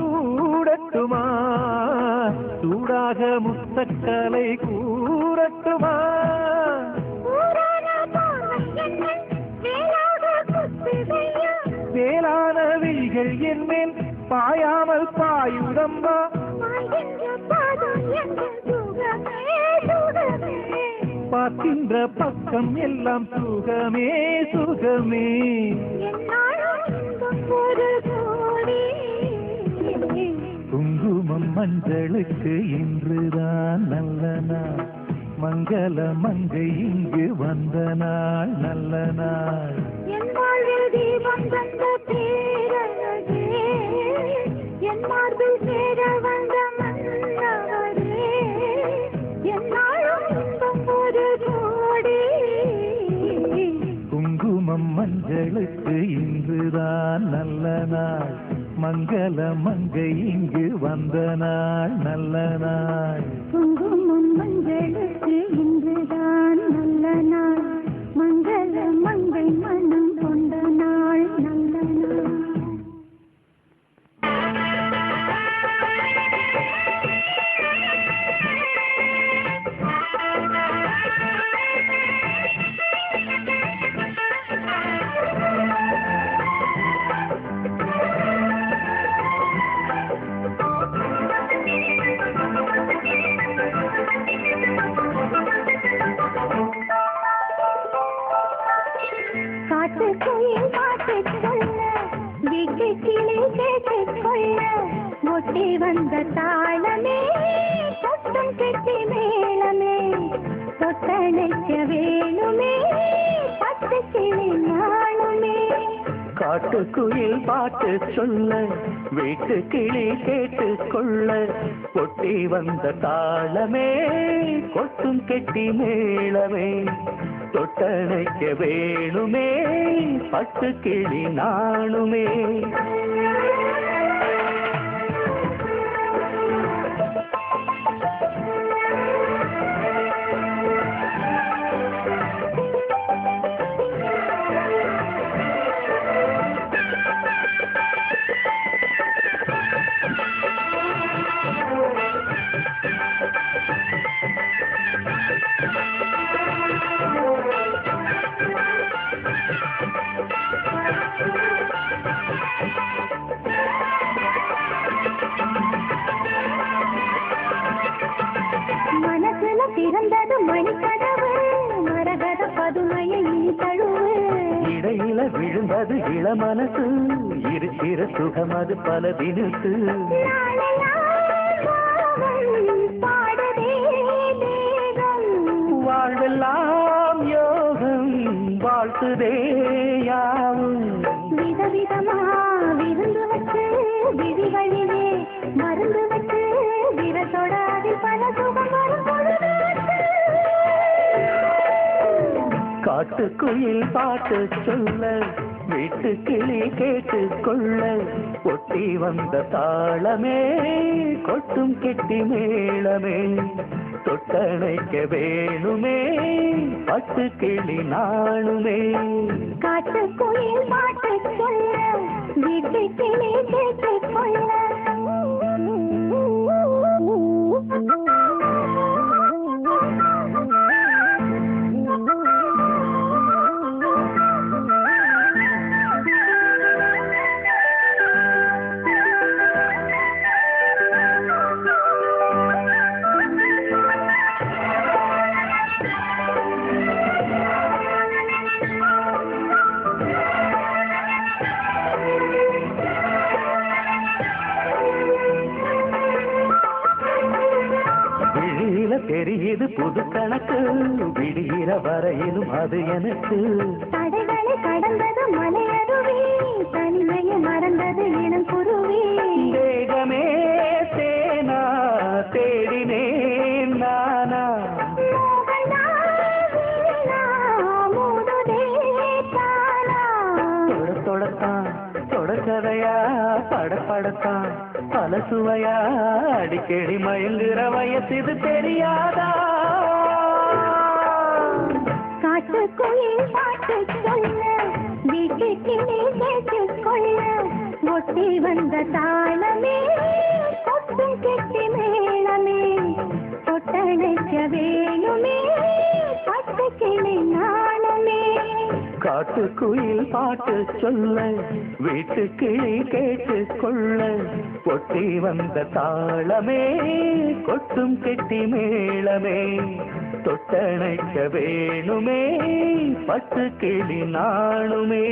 சூடட்டுமா சூடாக முத்தக்கலை கூறட்டுமா வேளான விழிகள் என் மேல் பாயாமல் பாயுதம்மா பார்க்கின்ற பக்கம் எல்லாம் சுகமே சுகமே குங்குமம் மஞ்சளுக்கு இன்றுதான் நல்ல நாள் மங்கள மங்கை இங்கு வந்த நாள் நல்ல நாள் குங்குமம் மஞ்சளுக்கு இன்றுதான் நல்ல நாள் மங்கள மங்கை இங்கு வந்த நாள் நல்ல நாள் குங்குமம் மஞ்சளுக்கு இன்றுதான் நல்ல நாள் மங்கள மங்கை மனம் கொண்ட நாள் நல்ல நாள் ஒட்டி வந்த தாளமே தொட்டம் கெட்டி மேளமே தொட்டணைக்க வேணுமே பத்து கிளி நாளுமே காட்டுக்குயில் பாட்டு சொல்ல வீட்டு கிளி கேட்டு கொள்ள ஒட்டி வந்த தாளமே கொட்டும் கெட்டி மேளமே தொட்டணைக்க வேணுமே பட்டு கிளி நாளுமே மனசுல பிறந்தது மணிக்கதவு மரகத பதுமையை தழுவு இடையில விழுந்தது இளமனசு இருக்கிற சுகம் அது பல தினத்து வாழ்வெல்லாம் யோகம் வாழ்த்துதே யாவும் விதவிதமா விருந்து வச்சு விதிகளிலே மருந்து வச்சு விரத்தோட அதில் பல சுகம் காட்டுக்குயில் பாட்டு சொல்ல வீட்டு கிளி கேட்டு கொள்ள ஒட்டி வந்த தாளமே கொட்டும் கெட்டி மேளமே தொட்டணைக்க வேணுமே பட்டு கிளி நாளுமே காட்டுக்குயில் பாட்டு சொல்ல வீட்டு கிளி கேட்டு கொள்ள தெரியுது புது கணக்கு விடுகிற வரையிலும் அது எனக்கு தடைகளை கடந்தது மலையருவி தனிமையை மறந்தது இனம் குருவி வேகமே தேனா தேடினேன் நானா தொடத்தான் தொடக்கதையா படப்படத்தான் பல சுவையா அடிக்கடி மயங்குற வயசு இது தெரியாதா காட்டுக்குயில் பாட்டு சொல்ல வீட்டுக்கு கேட்டு கொள்ள ஒட்டி வந்த தாளமே கொட்டும் கெட்டி மேளமே கொட்டணைக்க வேணுமே பட்டு கிளி நாணமே காட்டுக்குயில் பாட்டு சொல்ல வீட்டு கிளி கேட்டு கொள்ள ஒட்டி வந்த தாளமே கொட்டும் கெட்டி மேளமே தொட்டணைக்க வேணுமே பட்டு கிளி நாணுமே